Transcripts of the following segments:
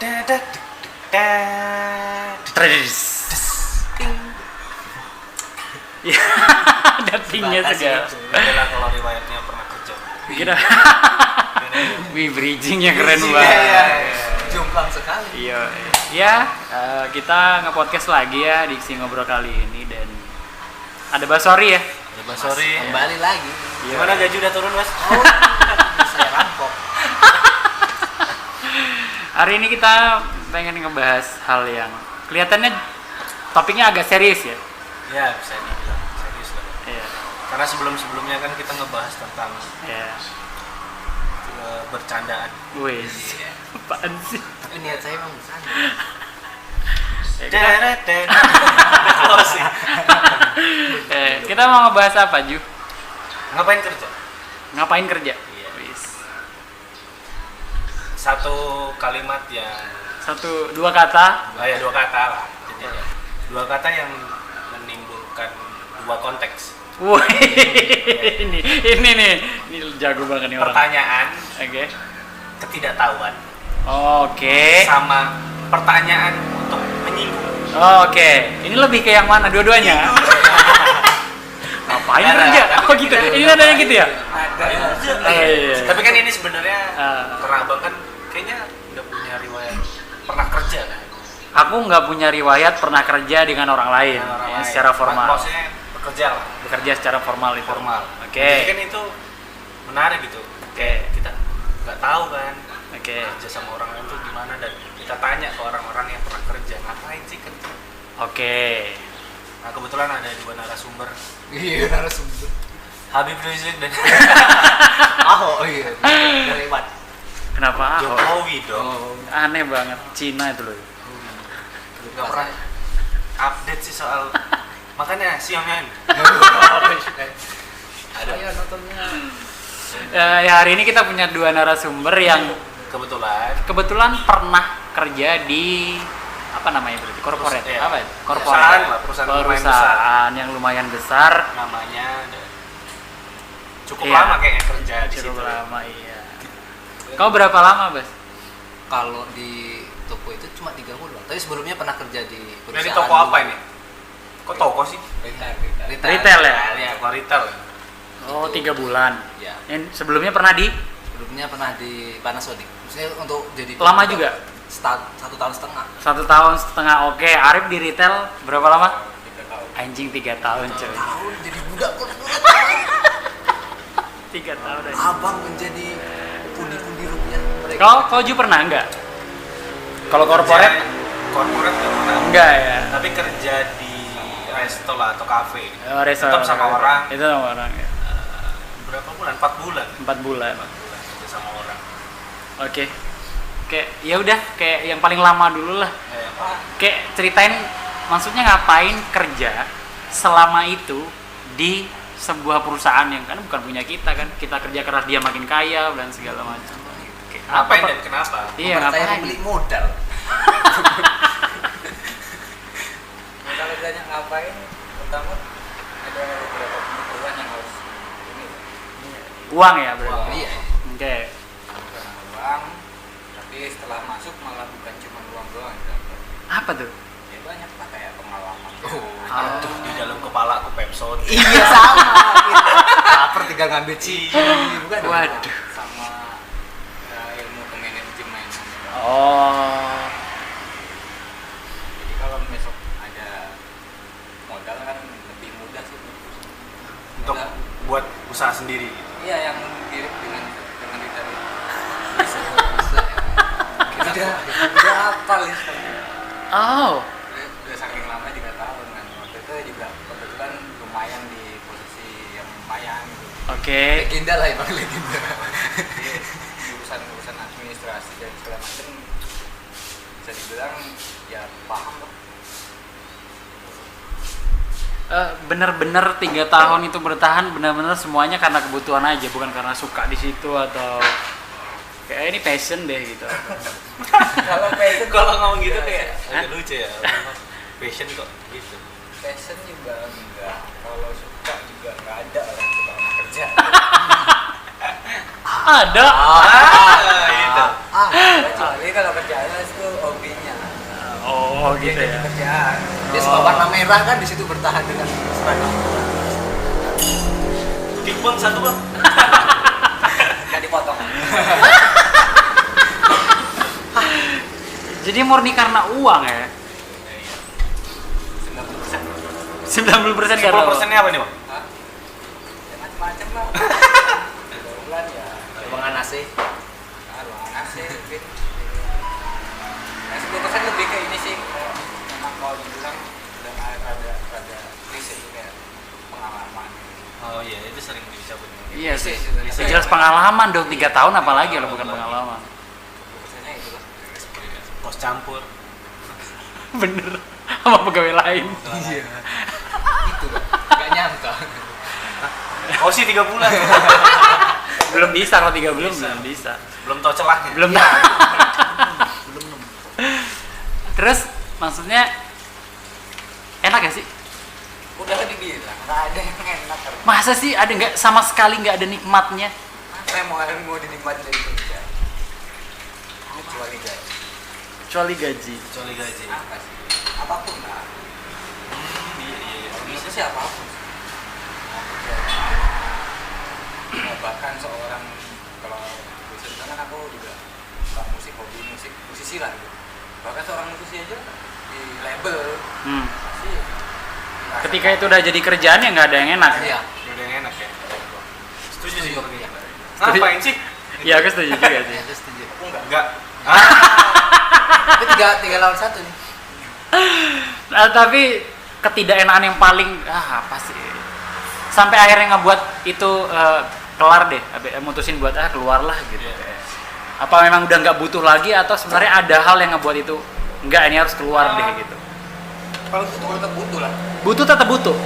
Ya, ada tingnya segala. Adalah kalau riwayatnya pernah kerja. Kira. Wih, bridgingnya keren banget. Iya. Jomplang sekali. Iya. Ya, kita nge-podcast lagi ya di Diksi Ngobrol kali ini dan ada Basori ya. Ada Basori. Kembali lagi. Gimana gaji udah turun, Mas? Oh, saya rampok. Hari ini kita pengen ngebahas hal yang kelihatannya topiknya agak serius ya. Ya, bisa dibilang serius lah. Iya. Karena sebelum-sebelumnya kan kita ngebahas tentang bercandaan. Wih, apaan sih? Tapi niat saya emang bercanda. Kita mau ngebahas apa, Ju? Ngapain kerja? Ngapain kerja? Iya. Wis. Satu kalimat yang Dua kata. dua kata lah. Jadi dua kata yang menimbulkan dua konteks. Wih, ini nih jago banget nih orang. Pertanyaan, Oke. ketidaktahuan, Oke. sama pertanyaan untuk menyinggung. Oke. Ini lebih ke yang mana? Dua-duanya? Ngapain kerja? Oh gitu. Ini ada yang gitu ya? Iya. Tapi kan ini sebenarnya Ah. karena abang kan kayaknya udah punya riwayat pernah kerja kan? Aku nggak punya riwayat pernah kerja dengan orang lain, Dengan orang ya, lain. secara formal. Maksudnya bekerja lah. Bekerja secara formal itu. Formal. Oke. Jadi kan itu menarik gitu. Kayak kita nggak tahu kan Oke. kerja sama orang lain tuh gimana, dan kita tanya ke orang-orang yang pernah kerja, ngapain sih kerja? Oke. Nah kebetulan ada dua narasumber, Iya, narasumber. Habib Rizik dan Oh iya. Udah lewat. Kenapa? Jokowi dong. Oh. Aneh banget. Cina itu loh. Nggak pernah update sih soal makanya Xiamen. Ada ya nontonnya. Ya hari ini kita punya dua narasumber yang kebetulan pernah kerja di apa namanya berarti corporate Iya. apa ya? Perusahaan lah, perusahaan lumayan besar. Perusahaan yang lumayan besar. Namanya cukup Iya. lama kayaknya kerja di situ. Cukup lama, iya. Kau berapa lama, Bas? Kalau di toko itu cuma 3 bulan. Tapi sebelumnya pernah kerja di perusahaan. Dari toko apa ini? Kok toko sih? Retail ya? Ya, kalau retail. Oh, 3 bulan. Ya. Yang sebelumnya pernah di Sebelumnya pernah di Panasonic. Maksudnya untuk jadi lama juga? 1 tahun setengah. 1 tahun setengah. Oke, Arif di retail berapa lama? 3 tahun. Anjing 3 tahun, coy. Tahun jadi budak pun. 3 tahun aja. Abang menjadi pundi-pundi rupiah mereka. Kau Ju pernah enggak? Kalau corporate Corporate nggak pernah. enggak ya? Tapi kerja di resto lah atau kafe. Restoran. Tetap sama orang. Itu sama orang ya. Berapa bulan? 4 bulan. 4 bulan. 4 bulan kerja sama orang. Oke. Kayak ya udah kayak yang paling lama dulu lah. Kayak ceritain maksudnya ngapain kerja selama itu di sebuah perusahaan yang kan bukan punya kita kan. Kita kerja keras dia makin kaya dan segala macam. Kayak Ngapain dan kenapa? Iya, Saya ngapain? membeli modal. Modal kerjanya ngapain? Pertama ada beberapa kebutuhan yang harus ini. Uang ya, berarti. Uang, iya. Oke. Bukan uang, tapi setelah masuk malah bukan cuma uang doang yang dapat. Apa tuh? Ya banyak lah kayak pengalaman. Aduh, di dalam kepala aku Pepsodent. Iya sama gitu. Lapar tinggal ngambil cici, bukan? Waduh. Sama ilmu kemanajemen. Oh. Jadi kalau besok ada modal kan lebih mudah sih. Untuk buat usaha sendiri. Iya yang mirip dengan retail. Bisa. Udah hafal ya. Oh. Udah saking lama juga tahun kan. Waktu itu juga kebetulan lumayan di posisi yang lumayan gitu. Oke. Legenda lah emang legenda. Urusan administrasi dan segala macam bisa dibilang ya paham lah. Bener-bener 3 tahun itu bertahan bener-bener semuanya karena kebutuhan aja, bukan karena suka di situ atau kayak ini passion deh gitu. Kalau passion Kalau ngomong gitu kayak Hah? agak lucu ya. Passion kok gitu. passion juga enggak, kalau suka juga enggak ada orang suka sama kerja. Ada. Gitu. Kecuali kalau kerjanya itu Oh gitu Dia ya. kerjaan. Dia Oh. suka warna merah kan, di situ bertahan dengan seragam. Kickball satu bang. Nggak dipotong. Jadi murni karena uang ya. 90%. 90% karena 10%-nya apa nih bang? Hah? Ya macam-macam lah. Bulan ya. Ruangan AC. Ruangan AC mungkin. Nah, 10% lebih ke ini sih. Memang kalau dibilang udah rada klise kayak pengalaman. Oh iya, itu sering dicabut. Iya sih. Klise, Jelas pengalaman dong 3 tahun apalagi kalau bukan pengalaman. 10%-nya itu lah. Kos campur. Bener. Sama pegawai lain. Iya. Itu Bang. Nggak nyangka. Oh sih 3 bulan. Belum bisa kalau 3 belum Bisa. belum bisa. Belum tau celahnya. Belum. Iya. Terus maksudnya enak gak sih? Udah kan dibilang, nggak ada yang enak. Masa sih ada nggak sama sekali nggak ada nikmatnya? Apa yang mau dinikmati dari Indonesia? Kecuali gaji. Kecuali gaji. Kecuali gaji. Apa sih? Apapun lah. Iya. Kalau bisa sih apapun. Nah, bahkan seorang kalau biasanya kan aku juga suka musik, hobi musisi lah gitu. Bahkan seorang musisi aja di label masih Ketika itu udah jadi kerjaan ya nggak ada yang enak. Iya. Udah yang enak ya. Setuju sih. Iya. Ngapain sih? Iya aku setuju juga sih. Aku setuju. Aku enggak. Enggak. Tapi tiga lawan satu nih. Nah, tapi ketidakenakan yang paling apa sih? Sampai akhirnya ngebuat itu kelar deh, mutusin buat keluar lah gitu. Iya. Apa memang udah nggak butuh lagi atau sebenarnya ada hal yang ngebuat itu enggak ini harus keluar deh gitu. Kalau butuh tetap butuh lah. Butuh tetap butuh.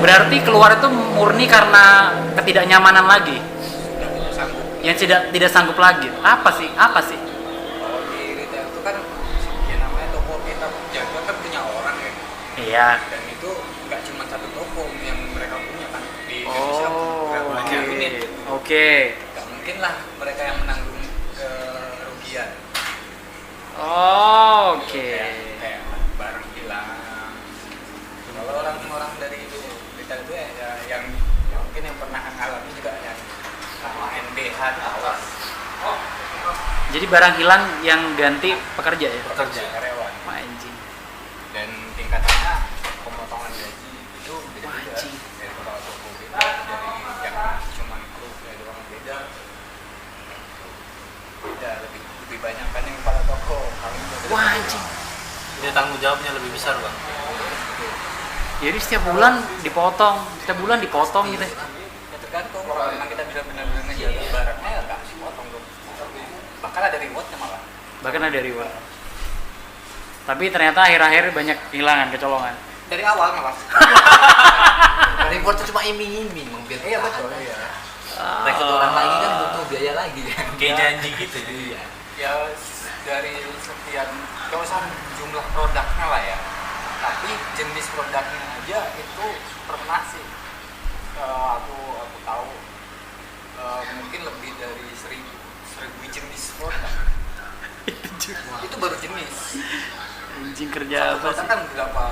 Berarti keluar itu murni karena ketidaknyamanan lagi, Sudah tidak sanggup. yang tidak sanggup lagi. Apa sih? Kalau di retail itu kan ya namanya toko kita jaga kan punya orang ya. Iya. Dan itu nggak cuma satu toko yang mereka punya kan di Indonesia. Nggak Oh, banyak oke. unit. Oke. Nggak mungkin lah mereka yang menanggung kerugian. Oh, oke. Kayak barang hilang. Kalau orang-orang dari retail itu ya yang mungkin yang pernah ngalami juga yang sama NBH awas. Jadi barang hilang yang ganti pekerja ya? Pekerja. Karyawan. Wah, anjing. Dan tingkatannya pemotongan gaji itu beda-beda Wajib. dari kepala toko beda, dari yang cuma kru dari orang beda lebih banyak kan yang kepala toko paling beda. Wah, anjing. Dia tanggung jawabnya lebih besar bang. Jadi setiap bulan dipotong gitu. Ya tergantung kalau memang kita bisa benar-benar ngejaga barangnya ya nggak dipotong dong, bahkan ada rewardnya malah. Bahkan ada reward. Tapi ternyata akhir-akhir banyak kehilangan, kecolongan. Dari awal malah. Report itu cuma iming-iming, biar Iya bertahan. betul ya. Rekrut orang lagi kan butuh biaya lagi kan. Kayak janji gitu. Iya. Ya dari sekian nggak usah jumlah produknya lah ya, tapi jenis produknya aja itu pernah sih aku tahu mungkin lebih dari 1000 jenis produk. Itu baru jenis. Anjing kerja Satu apa produk sih? kan berapa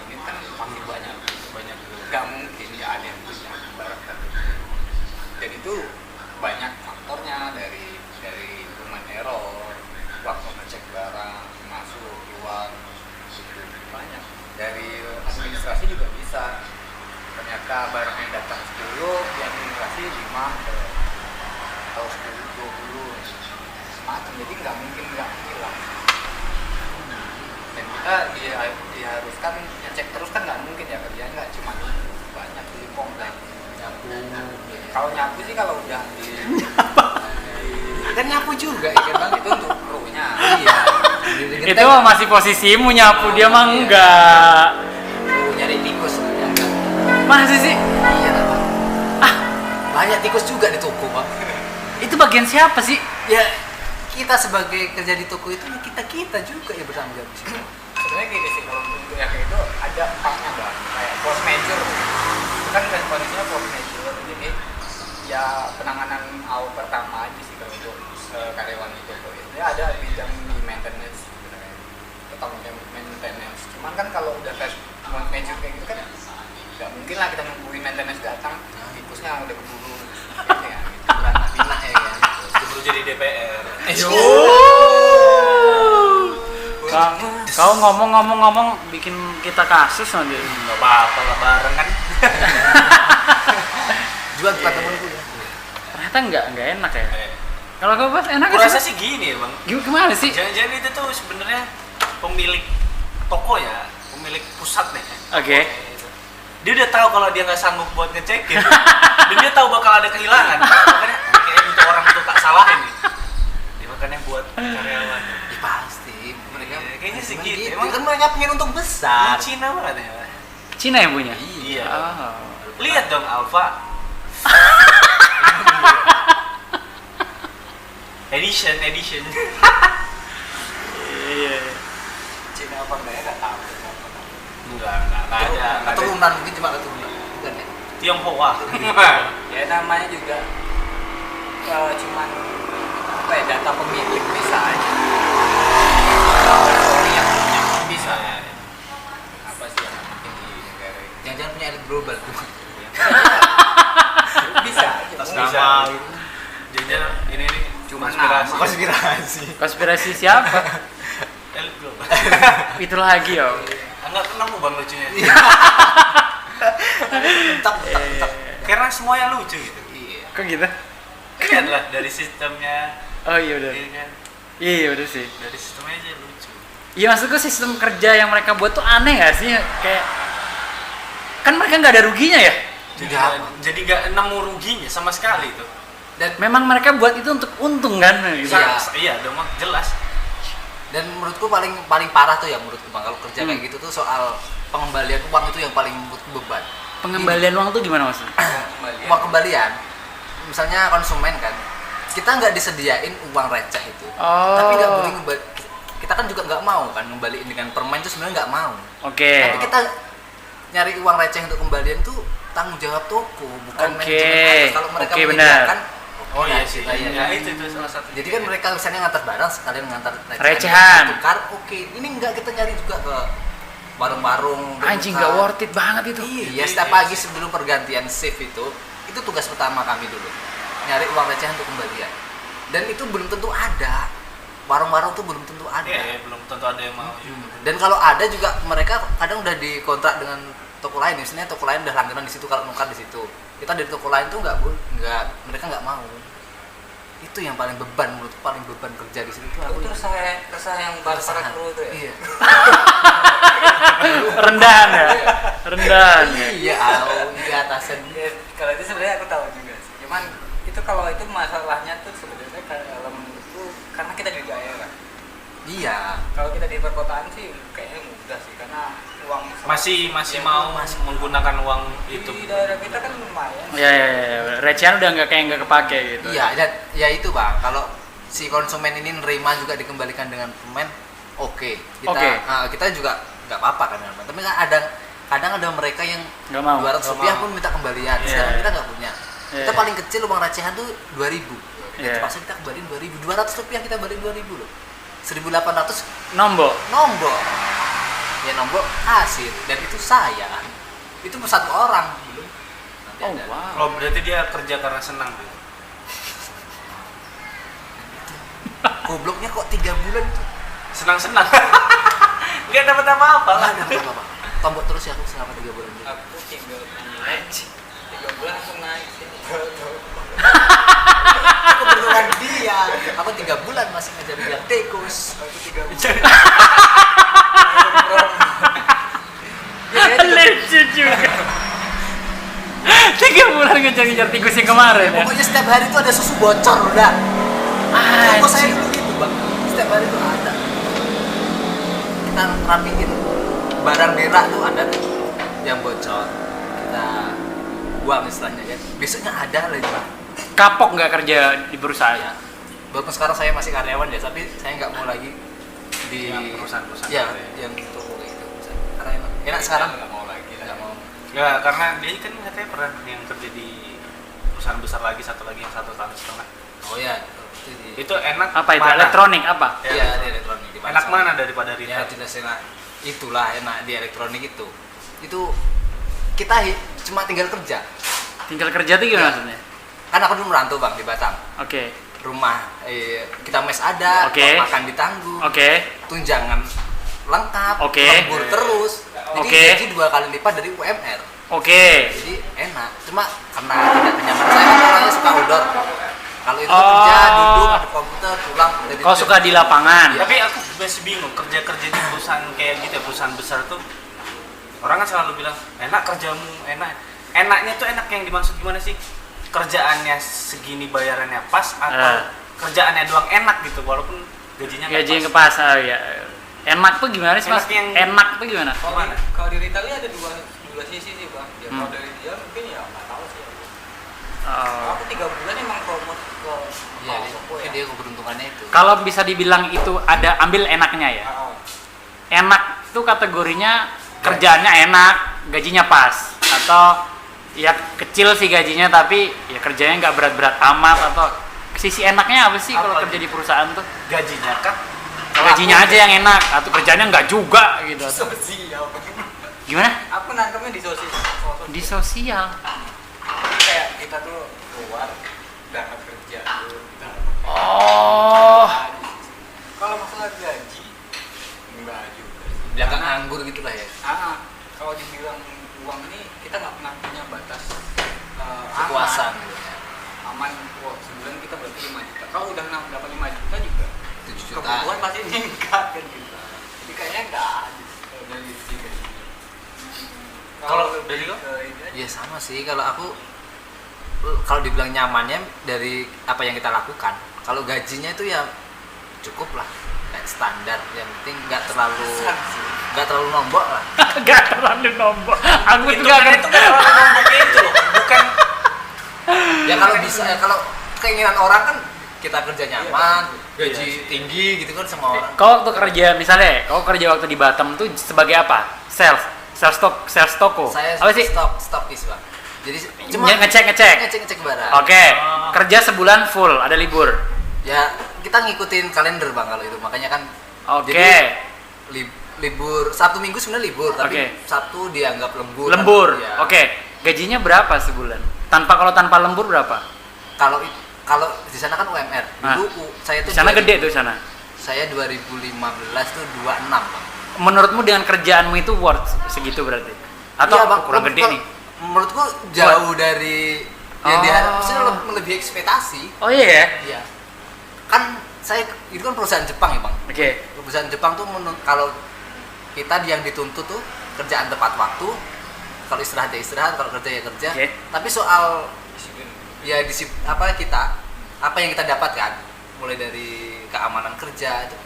unit kan pasti banyak nggak mungkin ya ada yang punya barang satu. Dan itu banyak faktornya dari human error, waktu ngecek barang masuk keluar itu banyak. Dari administrasi juga bisa, ternyata barang yang datang 10 di administrasi 5 atau 10-20 semacam, jadi nggak mungkin nggak hilang. Dan kita diharuskan ngecek terus kan nggak mungkin ya, kerjaan nggak cuma banyak beli komplek nyapu. Kalau nyapu sih kalau udah Kan nyapu juga ya kan Bang? itu untuk krunya. Iya. Itu mah masih posisimu nyapu, dia mah enggak. Nyari tikus ya kan. Masa sih? Iya lah Bang. Banyak tikus juga di toko Bang. Itu bagian siapa sih? Ya kita sebagai kerja di toko itu kita juga ya bertanggung jawab di situ. Sebenarnya gini sih, kalau untuk yang kayak itu ada partnya mbak, kayak force major itu kan kondisinya force major, jadi ya penanganan awal pertama aja sih kalau untuk karyawan di toko itu. Dia ada bidang di maintenance nggak mungkin lah kita nungguin maintenance datang tikusnya udah keburu ya, gitu. beranak pinak ya kan. Keburu jadi DPR. Kau ngomong bikin kita kasus nanti. Nggak apa-apa lah bareng kan. Juga bukan temenku ya. Ternyata nggak enak ya. Kalau kau Bas enak Aku nggak rasa sih? sih gini ya bang. Gimana sih? Jangan-jangan itu tuh sebenarnya pemilik toko ya, pemilik pusat nih. Oke. Dia udah tahu kalau dia nggak sanggup buat ngecekin, dan dia tahu bakal ada kehilangan. Makanya kayaknya untuk orang itu tak salahin nih. Dia makanya buat karyawan. Ya pasti mereka Iya, kayaknya sih emang gitu. Emang kan mereka pengen untung besar. Cina banget ya. Cina yang punya. Iya. Oh. Lihat dong Alfa. edition. Iya. Cina apa enggak ya nggak tahu. Enggak ada. Keturunan mungkin cuma keturunan. Bukan ya? Tionghoa. Ya namanya juga cuman apa ya, data pemilik bisa aja. Yang punya bisa. Apa sih yang mungkin di negara ini? Jangan-jangan punya elit global tuh. Bisa aja. Atas mungkin. nama jangan ini Cuma konspirasi. nama. Konspirasi. Konspirasi siapa? Elit global. Itu lagi ya. Enggak kenapa bang lucunya. Tetap. Karena semuanya lucu gitu. Iya. Kok gitu? Lihat lah dari sistemnya. Oh iya udah. Iya kan? Iya udah sih. Dari sistemnya aja lucu. Iya maksudku sistem kerja yang mereka buat tuh aneh gak sih? Kayak kan mereka nggak ada ruginya ya. Jadi gak nemu ruginya sama sekali tuh. Dan Memang mereka buat itu untuk untung kan? Gitu. Iya. Iya dong Bang, jelas. dan menurutku paling parah tuh ya menurutku Bang, kalau kerja kayak gitu tuh soal pengembalian uang itu yang paling menurutku beban. Pengembalian uang tuh gimana maksudnya? Kembalian. Uang kembalian. Misalnya konsumen kan, kita nggak disediain uang receh itu. Oh. Tapi nggak boleh kita kan juga nggak mau kan ngembaliin dengan permen itu sebenarnya nggak mau. Oke. Tapi kita nyari uang receh untuk kembalian tuh tanggung jawab toko, bukan Oke. manajemen atas. Kalau mereka Oke, menyediakan, Oh oke, iya nah, sih. kita iya. Ya itu salah satu. Jadi kan mereka misalnya ngantar barang sekalian ngantar Recehan. tukar, oke. Ini enggak, kita nyari juga ke warung-warung. Anjing tukar. nggak worth it banget itu. Iya, setiap pagi sebelum pergantian shift itu tugas pertama kami dulu. Nyari uang recehan untuk kembalian. Dan itu belum tentu ada. Warung-warung tuh belum tentu ada. Iya, belum tentu ada yang mau. Dan kalau ada juga mereka kadang udah dikontrak dengan toko lain, misalnya toko lain udah langganan di situ, kalau nukar di situ. Kita dari toko lain tuh mereka nggak mau. Itu yang paling beban, menurut paling beban kerja di situ tuh aku. Itu resah yang para kru itu ya. Iya. Rendahan ya. Rendahan ya. Iya, di atasan. Ya, kalau itu sebenarnya aku tahu juga sih. Cuman itu kalau itu masalahnya tuh sebenarnya kalau menurutku karena kita di daerah. Iya. Kalau kita di perkotaan sih kayaknya mudah sih karena uang Masih mau menggunakan uang itu. di daerah kita kan lumayan. Ya, recehan udah nggak kepake gitu. Iya, dan ya itu Bang, kalau si konsumen ini nerima juga dikembalikan dengan permen, oke. Kita juga nggak apa-apa kan, tapi kadang ada mereka yang Nggak mau. Rp200 pun minta kembalian, Iya. sedangkan kita nggak punya. Kita Iya. paling kecil uang recehan tuh 2.000. Iya. Terpaksa kita kembaliin 2.000, Rp200 kita balik 2.000 loh. 1.800 Nombok. nombok. Ya nombok hasil, dan itu saya kan. Itu satu orang belum. Nanti Oh ada. wow. Oh berarti dia kerja karena senang. Gobloknya kok 3 bulan tuh. Senang-senang. Nggak dapat apa-apa lah. Nggak ada apa-apa. Tombok terus ya aku selama 3 bulan juga. Aku tinggal 3 bulan langsung naik sih. Aku beneran dia. Aku 3 bulan masih ngejar-ngejar tikus. Aku 3 bulan. Lucu juga. 3 bulan ngejar-ngejar tikus yang kemarin ya. Pokoknya setiap hari tuh ada susu bocor udah. Toko saya dulu gitu Bang. Setiap hari tuh ada. Kita rapiin barang di rak tuh ada tuh yang bocor. Kita buang istilahnya kan. Besoknya ada lagi Bang. Kapok nggak kerja di perusahaan? Ya. Walaupun sekarang saya masih karyawan ya, tapi saya nggak mau lagi di Yang perusahaan-perusahaan ya, gitu ya. yang toko kayak gitu. Karena enak sekarang nggak mau lagi lah. nggak mau. Ya karena dia kan katanya pernah yang kerja di perusahaan besar lagi, satu lagi yang 1,5 tahun. Oh ya, Itu enak. Apa itu? mana? Elektronik apa? Ya. Iya, di elektronik di Enak pasar. mana daripada Ya retail? tidak enak. Itulah enak di elektronik itu. Itu kita cuma tinggal kerja. Tinggal kerja tuh gimana maksudnya? Kan aku dulu merantau Bang di Batam. Oke. Rumah kita mes ada, Oke. makan ditanggung. Oke. Tunjangan lengkap, Oke. lembur terus. Jadi Oke. gaji 2 kali lipat dari UMR. Oke. Jadi enak. Cuma karena tidak kenyamanan saya kan orangnya suka outdoor. Kalau itu Oh. kerja duduk ada komputer pulang dari Kau suka di lapangan? Tapi aku masih bingung kerja-kerja di perusahaan kayak gitu ya, perusahaan besar tuh orang kan selalu bilang enak kerjamu, enak. Enaknya tuh enak yang dimaksud gimana sih? Kerjaannya segini bayarannya pas atau kerjaannya doang enak gitu walaupun gajinya nggak Gaji yang pas? ke pas, ya. Enak tuh gimana sih mas? Enak yang- Enak tuh gimana? Gimana? Kalau di retail ada dua sisi sih bang. Ya, Hmm. kalau dari dia mungkin ya nggak tahu sih. Oh. Aku 3 bulan emang promote ke Iya, toko mungkin dia keberuntungannya itu. Kalau bisa dibilang itu ada ambil enaknya ya. Enak tuh kategorinya kerjaannya enak, gajinya pas, atau ya kecil sih gajinya tapi ya kerjanya nggak berat-berat amat, atau sisi enaknya apa sih kalau Apa kerja di perusahaan tuh? Gajinya kan? Gajinya aja yang enak atau kerjanya nggak juga gitu. Sosial. Gimana? Aku nangkepnya di sosial. Di sosial. Jadi kayak kita tuh keluar berangkat kerja tuh kita Oh. kalau masalah gaji enggak juga sih. Jangan Karena- nganggur gitu lah ya. Kalau dibilang uang ini kita nggak pernah punya batas Kepuasan aman. gitu ya. Aman, wah, sebulan kita berarti 5 juta. Kalau udah dapat 5 juta juga 7 juta. kebutuhan pasti meningkat kan gitu. Jadi kayaknya nggak habis kalau dari sisi gaji. Kalau lebih dari lo? ke ini aja. Ya sama sih kalau aku kalau dibilang nyamannya dari apa yang kita lakukan. Kalau gajinya itu ya cukup lah, kayak standar. Yang penting nggak terlalu nombok lah. Gak terlalu nombok. Aku tuh Itu gak kan ngerti. itu kan orang ngomongnya itu loh, bukan Ya kalau bisa ya kalau keinginan orang kan kita kerja nyaman, Iya. gaji tinggi gitu kan semua orang. Kau waktu kerja misalnya, kau kerja waktu di Batam tuh sebagai apa? Sales toko. Saya Apa sih? stokis Bang. Jadi Ngecek. barang. Oke. Oh. Kerja sebulan full, ada libur. Ya kita ngikutin kalender Bang kalau itu. Makanya kan Oke. jadi libur Sabtu Minggu sebenarnya libur, tapi Oke. Sabtu dianggap lembur. Lembur. Ya. Oke. Gajinya berapa sebulan? Kalau tanpa lembur berapa? Kalau di sana kan UMR. Nah, Dulu saya tuh Di sana 2000 gede tuh sana. Saya 2015 tuh 26, Bang. Menurutmu dengan kerjaanmu itu worth segitu berarti? Atau Iya, Bang. kurang gede nih? Menurutku jauh dari yang Oh. diharapkan, maksudnya melebihi ekspektasi. Oh iya ya? Iya. Kan saya itu kan perusahaan Jepang ya, Bang. Oke. Perusahaan Jepang tuh kalau kita yang dituntut tuh kerjaan tepat waktu, kalau istirahat ya istirahat, kalau kerja ya kerja. Oke. Tapi soal ya apa yang kita dapatkan, mulai dari keamanan kerja itu,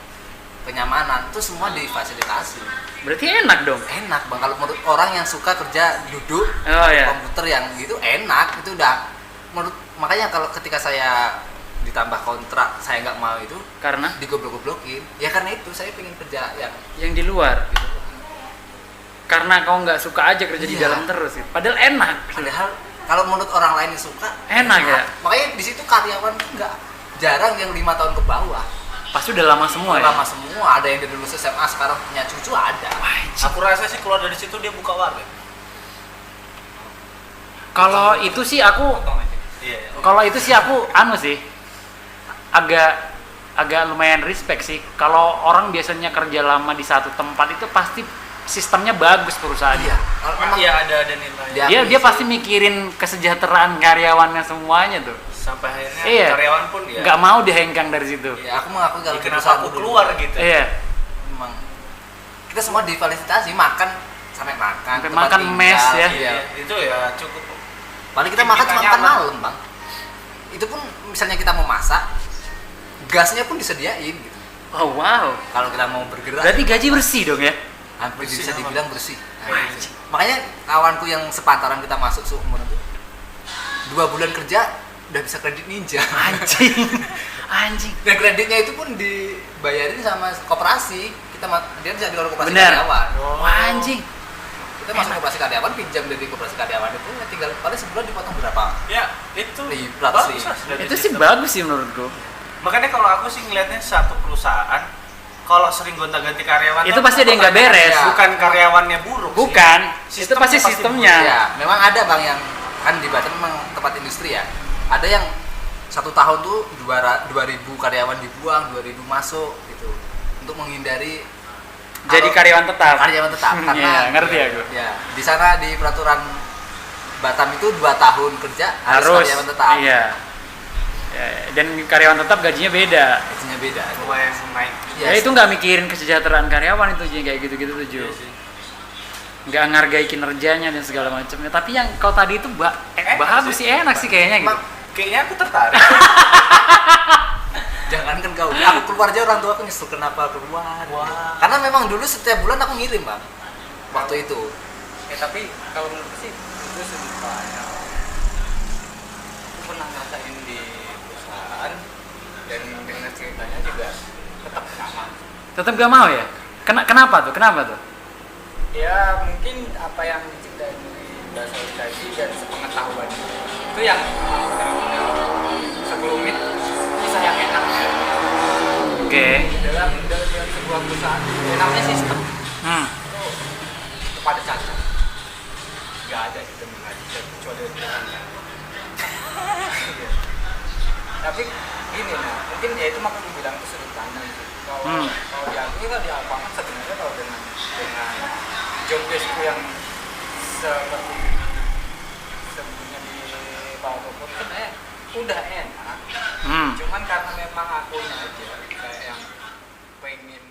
kenyamanan itu semua difasilitasi. Berarti enak dong. Enak Bang, kalau menurut orang yang suka kerja duduk Oh iya. komputer yang gitu enak, itu udah makanya kalau ketika saya ditambah kontrak saya nggak mau itu Karena digoblok-goblokin ya karena itu saya pengen kerja yang yang di luar. gitu. Karena kau nggak suka aja kerja di Iya. dalam terus gitu. Padahal enak. Padahal kalau menurut orang lain yang suka Enak ya? makanya di situ karyawan tuh nggak jarang yang 5 tahun ke bawah. Pasti udah lama semua ya. Lama semua, ada yang dari lulus SMA sekarang punya cucu ada. aku rasa sih keluar dari situ dia buka warnet. Kalau itu sih aku Iya. Kalau itu sih aku sih agak lumayan respect sih. Kalau orang biasanya kerja lama di satu tempat itu pasti sistemnya bagus perusahaannya. Iya. Kalau memang Iya ada nilai. Dia- Dia pasti mikirin kesejahteraan karyawannya semuanya tuh. Sampai akhirnya Iya. karyawan pun ya. Nggak mau dihengkang dari situ. ya, aku mengakui kalau Ya, di kenapa perusahaan aku dulu, keluar gitu? Iya. memang kita semua difasilitasi makan sampai makan, Sampai tempat makan tinggal, mes ya. Iya, itu ya cukup. Paling kita Bikin makan kita cuma makan nyaman. malam Bang. Itu pun misalnya kita mau masak, gasnya pun disediain gitu. Oh wow. Kalau kita mau bergerak, Berarti gaji bersih dong ya? hampir bersih bisa aman. dibilang bersih. Nah, Anjing. makanya kawanku yang sepantaran kita masuk seumur itu 2 bulan kerja udah bisa kredit ninja. Anjing. Dan kreditnya itu pun dibayarin sama koperasi. Dia bisa di koperasi Bener. karyawan. Wah, anjing. Kita masuk koperasi karyawan, pinjam dari koperasi karyawan itu ya tinggal paling sebulan dipotong berapa? Ya itu Ratus bagus ribu. lah dari Itu sih sistem. bagus sih menurutku. Makanya kalau aku sih ngelihatnya satu perusahaan kalau sering gonta-ganti karyawan Itu tuh pasti ada yang nggak beres. Ya. bukan karyawannya buruk sih. Bukan, itu Sistemnya pasti pasti sistemnya. Ya, memang ada bang yang kan di Batam memang tempat industri ya. Ada yang 1 tahun tuh 2.000 karyawan dibuang, 2.000 masuk gitu untuk menghindari Jadi karyawan tetap. karyawan tetap karena Iya, ngerti aku. ya di sana di peraturan Batam itu 2 tahun kerja harus karyawan tetap. Iya. Ya, dan karyawan tetap gajinya beda. Gajinya beda. Gua yang naik. Ya itu nggak mikirin kesejahteraan karyawan itu Ji, kayak gitu-gitu tuh Ju. Iya sih. Nggak ngargai kinerjanya dan segala macamnya. Tapi yang kau tadi itu bagus sih, enak sih kayaknya gitu. Emang kayaknya aku tertarik. Jangan kan kau, aku keluar aja orang tua aku nyesel kenapa keluar. Wah. Karena memang dulu setiap bulan aku ngirim bang, waktu itu. Tapi kalau menurutku sih itu sudut pandang. Aku pernah ngerasain di perusahaan dan dengan ceritanya juga tetap sama. Tetap gak mau ya? Kenapa tuh? Kenapa tuh? Ya mungkin apa yang diceritain dari bahasa tadi dan sepengetahuan itu yang sekelumit kisah yang enak Oke. dalam sebuah perusahaan yang namanya sistem Hmm. itu kepada cacat nggak ada sistem mengajar kecuali Tuhannya. Tapi gini nah mungkin ya itu makanya bilang itu sudut pandang sih. Kalau di aku kan di lapangan sebenarnya kalau dengan job deskku yang seperti sebelumnya di PowerPoint sebenarnya udah enak. Hmm. Cuman karena memang akunya aja kayak yang pengen